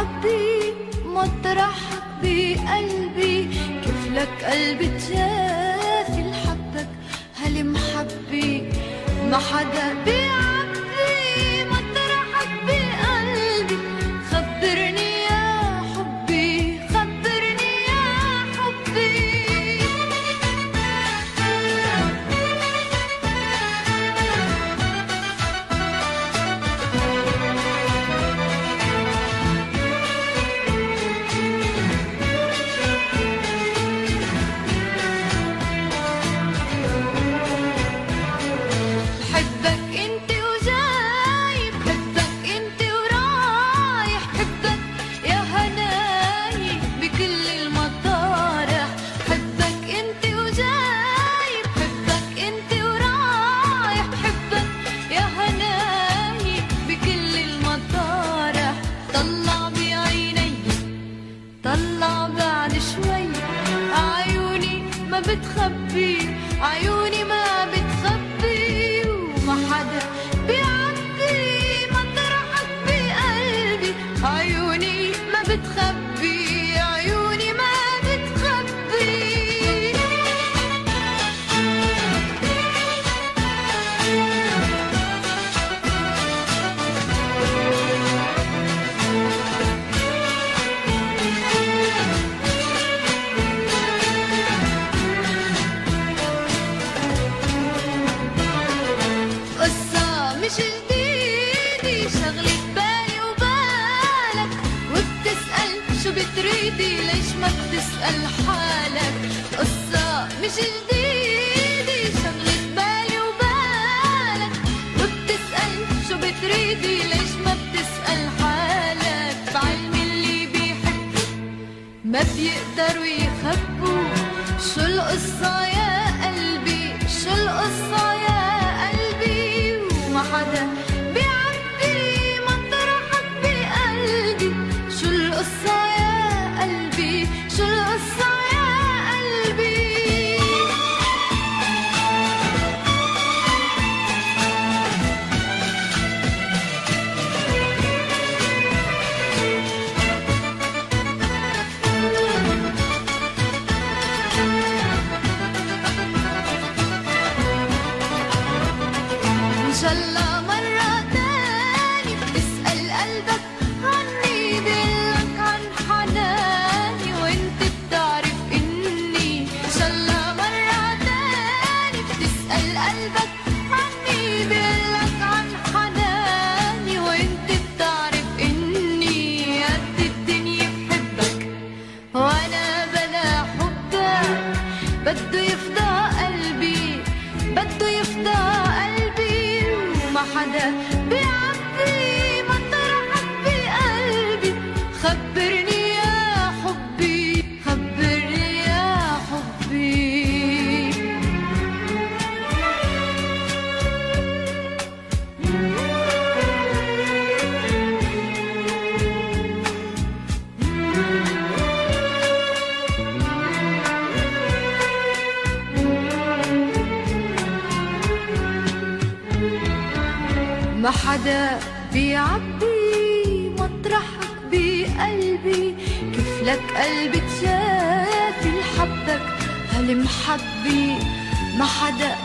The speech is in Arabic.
بيعبي مطرحك بقلبي، كيف لك قلبي تشافي الحبك هالمحبي، ما حدا بيعبي مطرحك بقلبي. خبرني يا حبي، خبرني يا حبي. طلع بعد شوي عيوني ما بتخبي، عيوني ما بتخبي، وما حدا بيعبي مطرحك بقلبي. عيوني ما بتخبي، عيوني ما بتخبي. مش جديدي شغلة بالي وبالك، وبتسأل شو بتريدي ليش ما بتسأل حالك. قصة مش جديدي شغلة بالي وبالك، وبتسأل شو بتريدي ليش ما بتسأل حالك. بعلم اللي بيحبوا ما بيقدروا يخبوا، شو القصة يا قلبي، شو القصة يا قلبي. وما حدا بيعبي مطرحك بقلبي، شو القصة يا قلبي، شو القصة يا قلبي. إن شاء الله مرة تاني بتسأل قلبك عني، بقلك عن حناني وانت بتعرف إني. إن شاء الله مرة تاني بتسأل قلبك عني، بقلك عن حناني وانت بتعرف إني. قد الدنيا بحبك وأنا بلا حبك، بده يفضى قلبي، بده يفضى قلبي. وما حدا بيعبي مطرحك بقلبي. خبرني يا حبي، خبرني يا حبي. ما حدا بيعبي مطرحك بقلبي، كيف لك قلبي تشافي الحبك هالمحبي. ما حدا